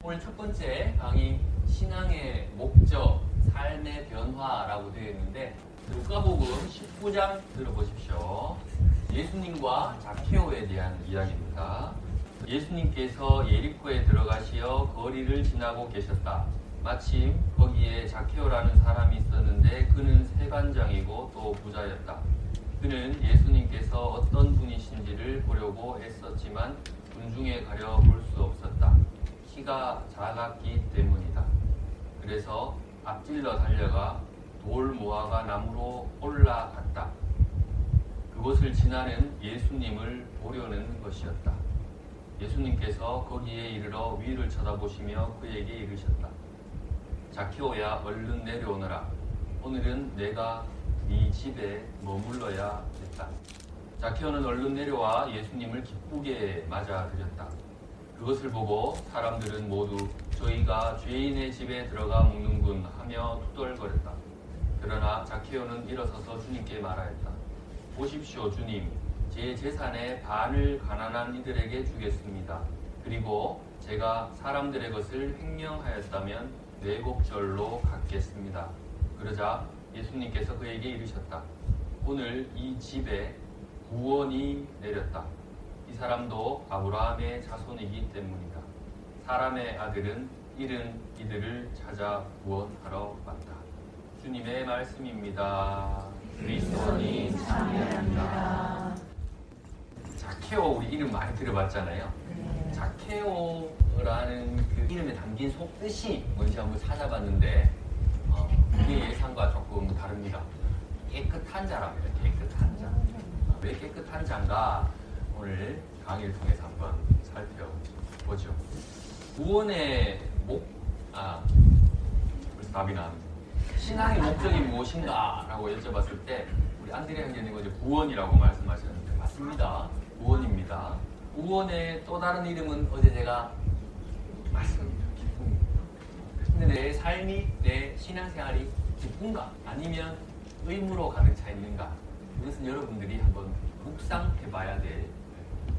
오늘 첫 번째 강의 신앙의 목적, 삶의 변화라고 되어 있는데 누가복음 19장 들어보십시오. 예수님과 자케오에 대한 이야기입니다. 예수님께서 예리코에 들어가시어 거리를 지나고 계셨다. 마침 거기에 자케오라는 사람이 있었는데 그는 세관장이고 또 부자였다. 그는 예수님께서 어떤 분이신지를 보려고 애썼지만 군중에 가려 볼 수 없었다. 키가 작았기 때문이다. 그래서 앞질러 달려가 돌 모아가 나무로 올라갔다. 그곳을 지나는 예수님을 보려는 것이었다. 예수님께서 거기에 이르러 위를 쳐다보시며 그에게 이르셨다. 자케오야, 얼른 내려오너라. 오늘은 내가 네 집에 머물러야 했다. 자케오는 얼른 내려와 예수님을 기쁘게 맞아들였다. 그것을 보고 사람들은 모두 저희가 죄인의 집에 들어가 묵는군 하며 투덜거렸다. 그러나 자케오는 일어서서 주님께 말하였다. 보십시오, 주님. 제 재산의 반을 가난한 이들에게 주겠습니다. 그리고 제가 사람들의 것을 횡령하였다면 뇌곡절로 갚겠습니다. 그러자 예수님께서 그에게 이르셨다. 오늘 이 집에 구원이 내렸다. 이 사람도 아브라함의 자손이기 때문이다. 사람의 아들은 잃은 이들을 찾아 구원하러 왔다. 주님의 말씀입니다. 그리스도니 참여합니다. 자케오, 우리 이름 많이 들어봤잖아요. 자케오라는 그 이름에 담긴 속뜻이 뭔지 한번 찾아봤는데 그게 예상과 조금 다릅니다. 깨끗한 자랍니다. 깨끗한 자. 왜 깨끗한 자인가? 오늘 강의를 통해서 한번 살펴보죠. 구원의 벌써 답이 나왔는데 신앙의 목적이 무엇인가? 라고 여쭤봤을 때 우리 안드레 형제님은 이제 구원이라고 말씀하셨는데 맞습니다. 구원입니다. 구원의 또 다른 이름은 어제 제가 말씀드렸습니다. 기쁨입니다. 근데 내 삶이, 내 신앙생활이 기쁜가? 아니면 의무로 가득 차 있는가? 이것은 여러분들이 한번 묵상해봐야 될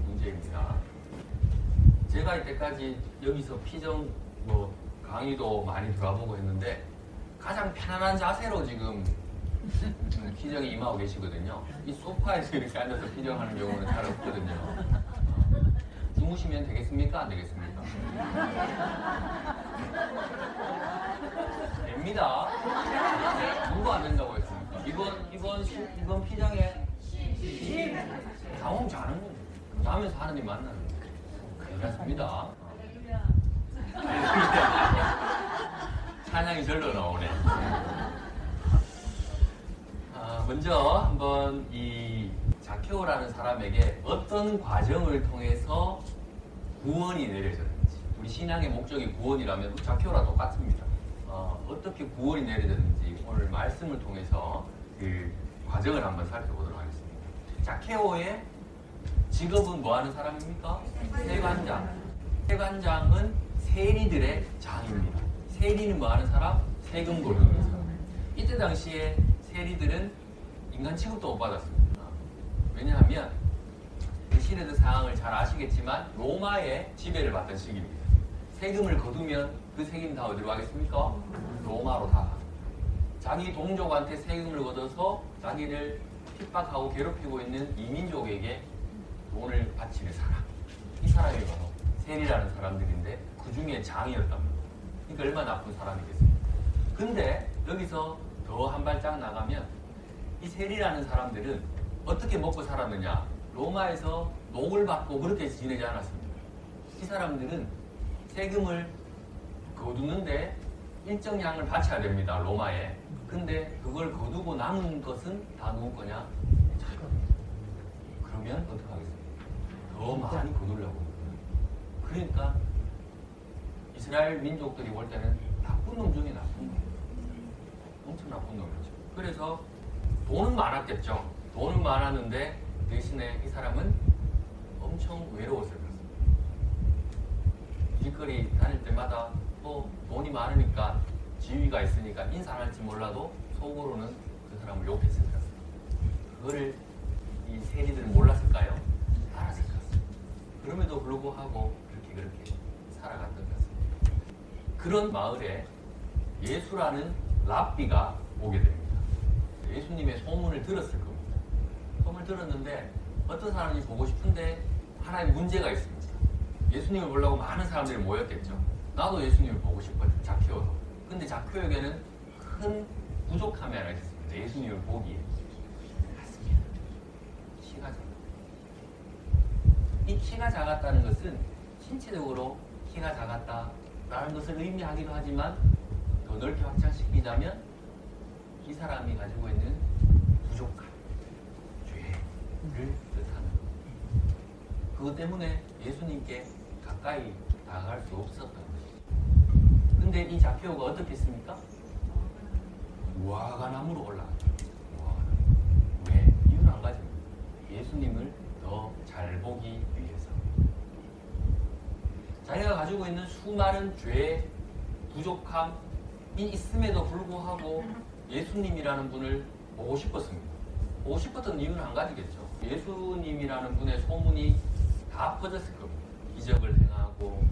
문제입니다. 제가 이때까지 여기서 피정 강의도 많이 들어보고 했는데 가장 편안한 자세로 지금 피정이 임하고 계시거든요. 이 소파에서 이렇게 앉아서 피정하는 경우는 잘 없거든요. 주무시면 되겠습니까? 안 되겠습니까? 됩니다. 누가 안 된다고 했습니까? 이번 피정에 당황 잘하는 겁니다. 다음에서 하나님 만나는 거예요. 괜찮습니다. 찬양이 절로 나오네. 먼저 한번 이 자케오라는 사람에게 어떤 과정을 통해서 구원이 내려졌는지, 우리 신앙의 목적이 구원이라면 자케오랑 똑같습니다. 어떻게 구원이 내려졌는지 오늘 말씀을 통해서 그 과정을 한번 살펴보도록 하겠습니다. 자케오의 직업은 뭐 하는 사람입니까? 세관장. 세관장은 세리들의 장입니다. 세리는 뭐 하는 사람? 세금 거두는 사람. 이때 당시에 세리들은 인간 취급도 못 받았습니다. 왜냐하면 그 시대의 상황을 잘 아시겠지만 로마의 지배를 받던 시기입니다. 세금을 거두면 그 세금 다 어디로 가겠습니까? 로마로 다. 자기 동족한테 세금을 걷어서 자기를 핍박하고 괴롭히고 있는 이민족에게 돈을 바치는 사람. 이 사람이 바로 세리라는 사람들인데 그 중에 장이었답니다. 그러니까 얼마나 나쁜 사람이겠습니까? 근데 여기서 더 한 발짝 나가면 이 세리라는 사람들은 어떻게 먹고 살았느냐? 로마에서 녹을 받고 그렇게 지내지 않았습니다. 이 사람들은 세금을 거두는데 일정량을 바쳐야 됩니다. 로마에. 근데 그걸 거두고 남은 것은 다 누구 거냐? 자기 겁니다. 그러면 어떻게 하겠습니까? 더 많이 거두려고. 그러니까 이스라엘 민족들이 볼 때는 나쁜 놈 중에 나쁜 놈. 엄청 나쁜 놈이죠. 그래서 돈은 많았겠죠. 돈은 많았는데 대신에 이 사람은 엄청 외로웠을 것입니다. 길거리 다닐 때마다 또 돈이 많으니까 지위가 있으니까 인사할지 몰라도 속으로는 그 사람을 욕했을 것 같습니다. 그거를 이 세리들은 몰랐을까요? 알았을 것 같습니다. 그럼에도 불구하고 그렇게 살아갔던 것 같습니다. 그런 마을에 예수라는 랍비가 오게 됩니다. 예수님의 소문을 들었을 겁니다. 소문을 들었는데 어떤 사람이 보고 싶은데 하나의 문제가 있습니다. 예수님을 보려고 많은 사람들이 모였겠죠. 나도 예수님을 보고 싶거든, 자케오도. 근데 자케오에게는 큰 부족함이 하나 있습니다. 예수님을 보기에. 맞습니다. 키가 작다. 이 키가 작았다는 것은 신체적으로 키가 작았다라는 것을 의미하기도 하지만 더 넓게 확장시키자면 이 사람이 가지고 있는 부족함, 죄를 뜻하는 그것 때문에 예수님께 가까이 다가갈 수 없었던 것이죠. 근데 이 자케오가 어떻게 했습니까? 무화과 나무로 올라갔죠. 왜? 이유는 한 가지입니다. 예수님을 더 잘 보기 위해서. 자기가 가지고 있는 수많은 죄, 부족함이 있음에도 불구하고 예수님이라는 분을 보고 싶었습니다. 보고 싶었던 이유는 한 가지겠죠. 예수님이라는 분의 소문이 다 퍼졌을 겁니다. 기적을 행하고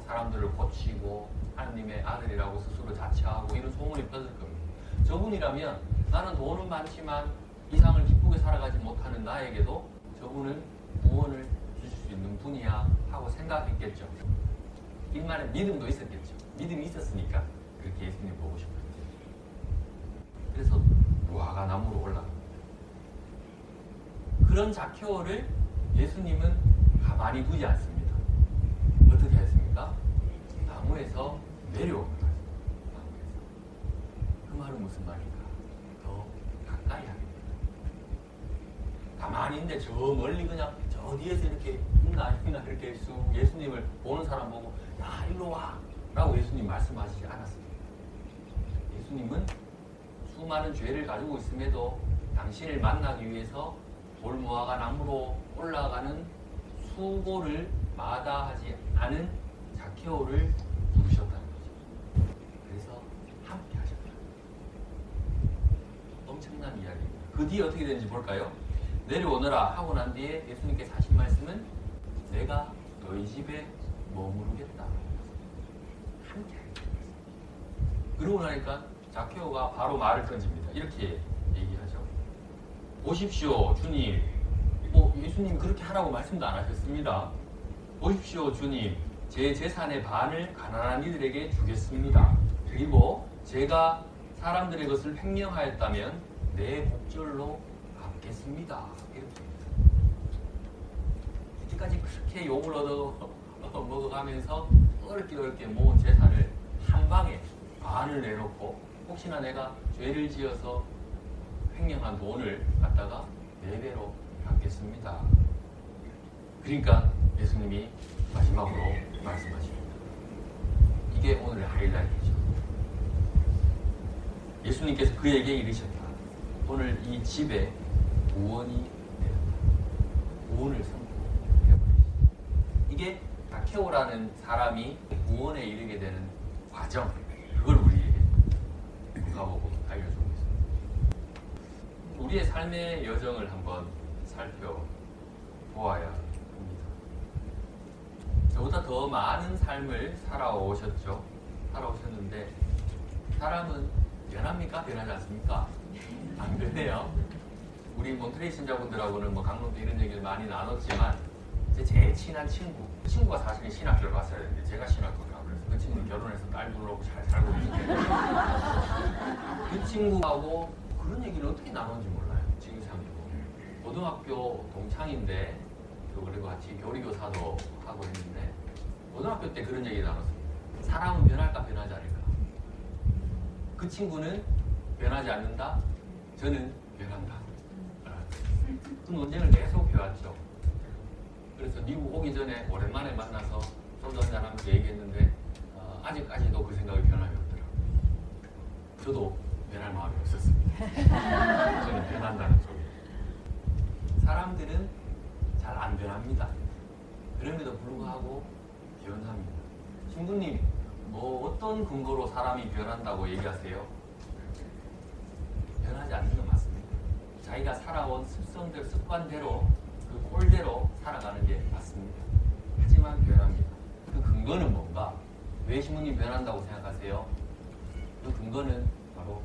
사람들을 고치고 하나님의 아들이라고 스스로 자처하고 이런 소문이 퍼졌을 겁니다. 저분이라면 나는 돈은 많지만 이상을 기쁘게 살아가지 못하는 나에게도 저분은 구원을 주실 수 있는 분이야 하고 생각했겠죠. 일만의 믿음도 있었겠죠. 믿음이 있었으니까 그렇게 예수님 보고 싶었죠. 그래서 무화과 나무로 올라갑니다. 그런 자케오를 예수님은 가만히 두지 않습니다. 어떻게 했습니까? 나무에서 내려옵니다. 그 말은 무슨 말인가? 더 가까이 하게 됩니다. 가만히 있는데 저 멀리 그냥 저 뒤에서 이렇게 있나 이렇게 예수님을 보는 사람 보고 야 일로 와 라고 예수님 말씀하시지 않았습니다. 예수님은 수많은 죄를 가지고 있음에도 당신을 만나기 위해서 돌무화과 나무로 올라가는 수고를 마다하지 않은 자케오를 부르셨다는 거죠. 그래서 함께 하셨다. 엄청난 이야기입니다. 그 뒤에 어떻게 되는지 볼까요? 내려오너라 하고 난 뒤에 예수님께서 하신 말씀은 내가 너희 집에 머무르겠다. 함께 하겠다. 그러고 나니까 자케오가 바로 말을 던집니다. 이렇게 얘기하죠. 보십시오, 주님. 예수님 그렇게 하라고 말씀도 안 하셨습니다. 보십시오, 주님. 제 재산의 반을 가난한 이들에게 주겠습니다. 그리고 제가 사람들의 것을 횡령하였다면 내 복절로 갚겠습니다. 이렇게. 이때까지 그렇게 욕을 얻어 먹어가면서 어렵게 모은 재산을 한 방에 반을 내놓고 혹시나 내가 죄를 지어서 횡령한 돈을 갖다가 4배로 갚겠습니다. 그러니까 예수님이 마지막으로 말씀하십니다. 이게 오늘의 하이라이트죠. 예수님께서 그에게 이르셨다. 오늘 이 집에 구원이 내렸다. 구원을 선포해버리시다. 이게 자케오라는 사람이 구원에 이르게 되는 과정, 그걸 우리에게 가보고 알려주고 있습니다. 우리의 삶의 여정을 한번 살펴보아야 합니다. 저보다 더 많은 삶을 살아오셨는데 사람은 변합니까? 변하지 않습니까? 안 그래요? 우리 몬트레이 신자분들하고는 강론도 이런 얘기를 많이 나눴지만 제일 친한 친구가 사실 신학교를 갔어야 되는데 제가 신학교를 가고 그래서 그 친구는 결혼해서 딸 둘러놓고 잘 살고 있는데 그 친구하고 그런 얘기를 어떻게 나눴는지 몰라요. 지금 생각해보면 고등학교 동창인데 그리고 같이 교리교사도 하고 있는데 고등학교 때 그런 얘기 나눴습니다. 사람은 변할까 변하지 않을까. 그 친구는 변하지 않는다. 저는 변한다. 그 논쟁을 계속 해왔죠. 그래서 미국 오기 전에 오랜만에 만나서 소주 한잔 하면서 얘기했는데 아직까지도 그 생각이 변함이 없더라고요. 저도 변할 마음이 없었습니다. 저는 변한다는 소리. 사람들은 잘 안 변합니다. 그럼에도 불구하고 변합니다. 신부님, 어떤 근거로 사람이 변한다고 얘기하세요? 변하지 않는 건 맞습니다. 자기가 살아온 습성대로, 습관대로, 그 꼴대로 살아가는 게 맞습니다. 하지만 변합니다. 그 근거는 뭔가? 왜 왜 신부님 변한다고 생각하세요? 그 근거는 바로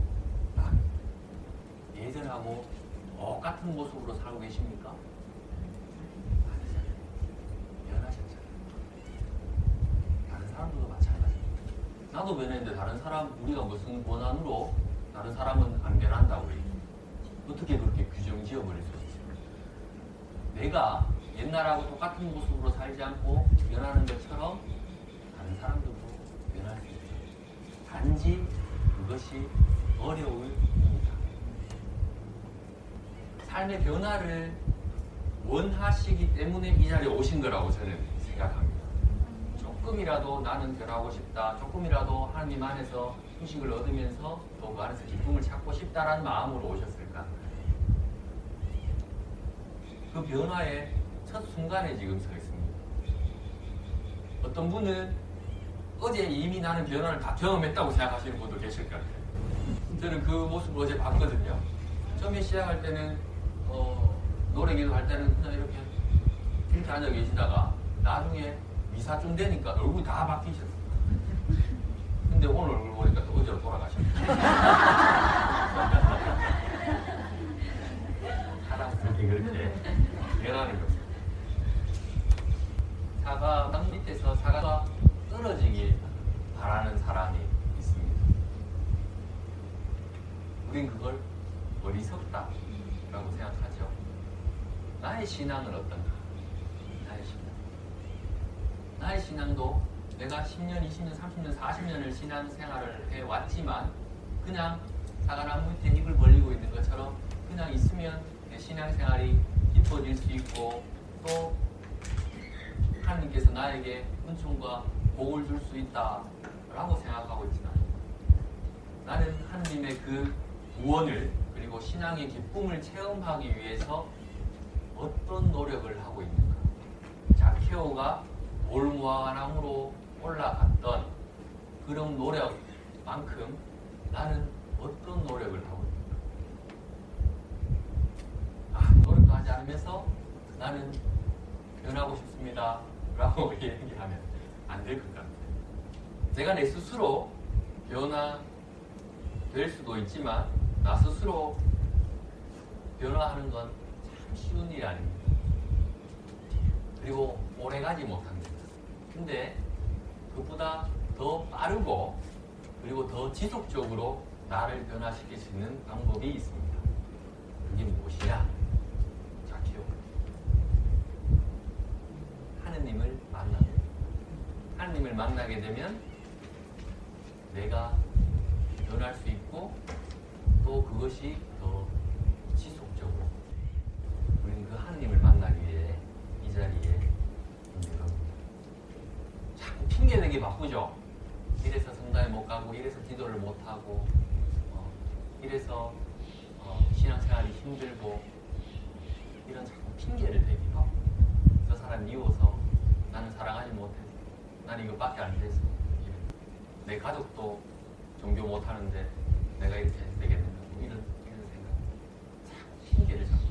나입니다. 예전하고 똑같은 모습으로 살고 계십니까? 아니잖아요. 변하셨잖아요. 다른 사람들도 마찬가지입니다. 나도 변했는데 다른 사람, 우리가 무슨 권한으로 다른 사람은 안 변한다고 해요? 어떻게 그렇게 규정 지어버릴 수 있어요? 내가 옛날하고 똑같은 모습으로 살지 않고 변하는 것처럼 다른 사람들도 변할 수 있어요. 단지 그것이 어려울 뿐이다. 삶의 변화를 원하시기 때문에 이 자리에 오신 거라고 저는 생각합니다. 조금이라도 나는 변하고 싶다. 조금이라도 하나님 안에서 휴식을 얻으면서 또 그 안에서 기쁨을 찾고 싶다라는 마음으로 오셨을까? 그 변화의 첫 순간에 지금 서 있습니다. 어떤 분은 어제 이미 나는 변화를 다 경험했다고 생각하시는 분도 계실 것 같아요. 저는 그 모습을 어제 봤거든요. 처음에 시작할 때는 노래 기도할 때는 그냥 이렇게 앉아 계시다가 나중에 미사쯤 되니까 얼굴이 다 바뀌셨어요. 근데 오늘 얼굴 보니까 또 어제로 돌아가셨어요. 사람들이 그렇게 변하는 거죠. 사과 땅 밑에서 사과가 떨어지길 바라는 사람이 있습니다. 우린 그걸 어리석다라고 생각하죠. 나의 신앙은 어떤가? 나의 신앙도 내가 10년, 20년, 30년, 40년을 신앙생활을 해왔지만 그냥 사과나무 밑에 입을 벌리고 있는 것처럼 그냥 있으면 내 신앙생활이 깊어질 수 있고 또 하나님께서 나에게 은총과 복을 줄 수 있다라고 생각하고 있지는 않습니다. 나는 하나님의 그 구원을 그리고 신앙의 기쁨을 체험하기 위해서 어떤 노력을 하고 있는가? 자케오가 돌무화과나무로 올라갔던 그런 노력만큼 나는 어떤 노력을 하고 있는가? 노력도 하지 않으면서 나는 변하고 싶습니다 라고 얘기하면 안 될 것 같아요. 제가 내 스스로 변화될 수도 있지만 나 스스로 변화하는 건 참 쉬운 일이 아닙니다. 그리고 오래가지 못합니다. 근데 그보다 더 빠르고 그리고 더 지속적으로 나를 변화시킬 수 있는 방법이 있습니다. 그게 무엇이냐? 자키오. 하느님을 만나게 됩니다. 하느님을 만나게 되면 내가 변할 수 있고 또 그것이 더 지속적으로 우리는 그 하느님을 만나기 위해 이 자리에 있는 겁니다. 자꾸 핑계대기 바쁘죠. 이래서 성당에 못 가고 이래서 기도를 못 하고 이래서 신앙생활이 힘들고 이런 자꾸 핑계를 대기 바쁘고 저 사람 미워서 나는 사랑하지 못해서 나는 이것밖에 안 돼서 내 가족도 종교 못하는데 내가 이렇게 되겠는가 이런 생각 자꾸 핑계를 잡고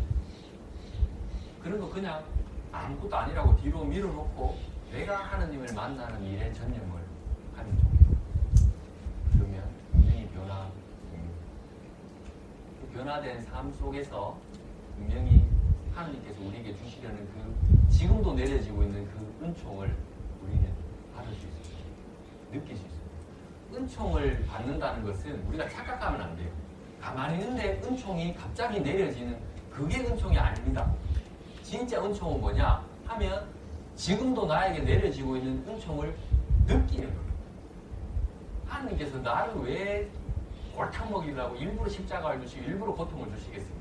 그런 거 그냥 아무것도 아니라고 뒤로 밀어놓고 내가 하느님을 만나는 일에 전념을 하는 정도. 그러면 분명히 변화됩니다. 그 변화된 삶 속에서 분명히 하느님께서 우리에게 주시려는 그 지금도 내려지고 있는 그 은총을 우리는 받을 수 있습니다. 느낄 수 있습니다. 은총을 받는다는 것은 우리가 착각하면 안 돼요. 가만히 있는데 은총이 갑자기 내려지는 그게 은총이 아닙니다. 진짜 은총은 뭐냐 하면 지금도 나에게 내려지고 있는 은총을 느끼는 거예요. 하나님께서 나를 왜 골탕 먹이려고 일부러 십자가를 주시고 일부러 고통을 주시겠습니까?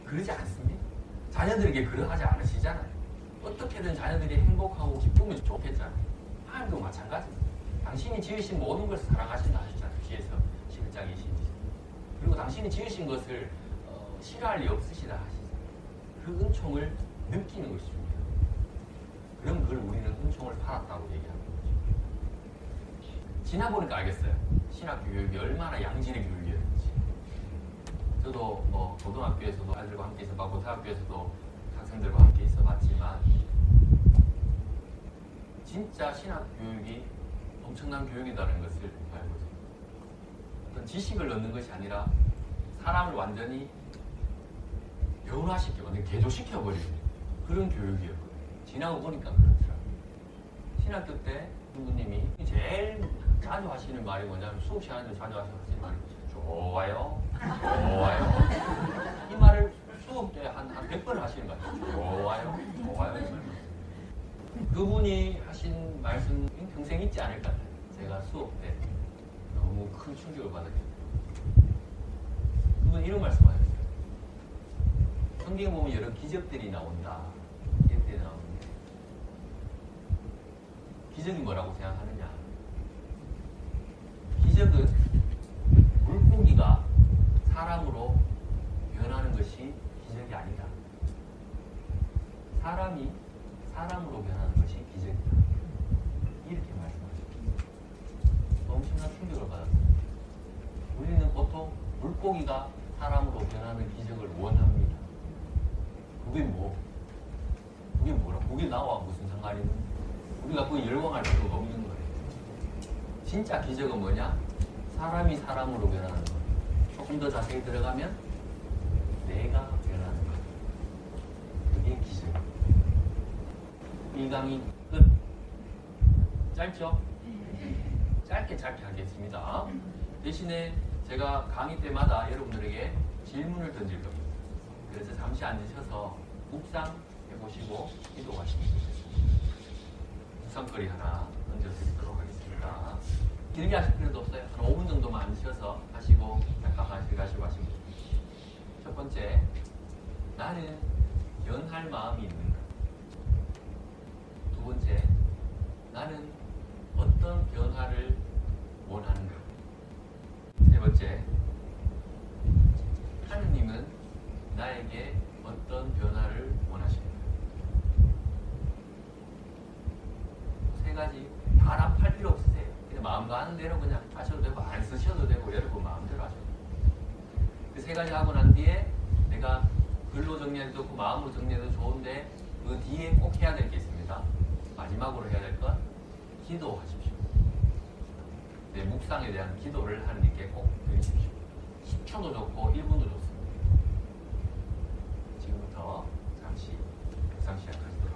그러지 않습니다. 자녀들에게 그러하지 않으시잖아요. 어떻게든 자녀들이 행복하고 기쁘면 좋겠잖아요. 하나님도 마찬가지입니다. 당신이 지으신 모든 것을 사랑하신다 하셨잖아요. 뒤에서 11장 22절. 그리고 당신이 지으신 것을 싫어할 리 없으시다 하시잖아요. 그 은총을 느끼는 것입니다. 그럼 그걸 우리는 은총을 받았다고 얘기하는 거죠. 지나보니까 알겠어요. 신학 교육이 얼마나 양질의 교육이었는지. 저도 뭐 고등학교에서도 아이들과 함께 있어봤고 대학교에서도 학생들과 함께 있어봤지만 진짜 신학 교육이 엄청난 교육이라는 것을 알고 있습니다. 어떤 지식을 얻는 것이 아니라 사람을 완전히 변화시켜, 완전히 개조시켜버리는 그런 교육이었거든요. 지나고 보니까 그렇더라고요. 신학교 때 부모님이 제일 자주 하시는 말이 뭐냐면 수업 시간에도 자주 하시는 말이 좋아요, 좋아요. 이 말을 수업 때 한 100번 하시는 것 같아요. 좋아요, 좋아요. 이 말. 그분이 하신 말씀 평생 잊지 않을 것 같아요. 제가 수업 때 너무 큰 충격을 받았기 때문에. 그분 이런 말씀 하셨어요. 성경에 보면 여러 기적들이 나온다. 기적들이 나오는데 기적이 뭐라고 생각하느냐? 기적은 물고기가 사람으로 변하는 것이 기적이 아니다. 사람이 사람으로 변하는 것이 기적이다. 이렇게 말씀하셨습니다. 엄청난 충격을 받았습니다. 우리는 보통 물고기가 사람으로 변하는 기적을 원합니다. 그게 뭐? 그게 뭐라? 그게 나와 무슨 상관이 있는데? 우리가 그거 열광할 필요가 없는 거예요. 진짜 기적은 뭐냐? 사람이 사람으로 변하는 것. 조금 더 자세히 들어가면 내가 변하는 것. 그게 기적이에요. 이 강의 끝. 짧죠? 짧게 하겠습니다. 대신에 제가 강의 때마다 여러분들에게 질문을 던질 겁니다. 그래서 잠시 앉으셔서 묵상해보시고 기도하시면 좋겠습니다. 묵상거리 하나 던져드리도록 하겠습니다. 길게 하실 필요도 없어요. 한 5분 정도만 앉으셔서 하시고 잠깐 가시고 하시면 첫 번째, 나는 변할 마음이 있는가? 두 번째, 나는 어떤 변화를 원하는가? 세 번째, 하느님은 나에게 어떤 변화를 원하십니까? 세 가지 다 답할 필요 없으세요. 그냥 마음 가는 대로 그냥 하셔도 되고 안 쓰셔도 되고 여러분 마음대로 하셔도 돼요. 그 세 가지 하고 난 뒤에 내가 글로 정리해도 좋고 마음으로 정리해도 좋은데 그 뒤에 꼭 해야 될 게 있습니다. 마지막으로 해야 될 건 기도하십시오. 내 묵상에 대한 기도를 하느님께 꼭 드리십시오. 10초도 좋고 1분도 좋습니다. 지금부터 잠시 묵상 시작하겠습니다.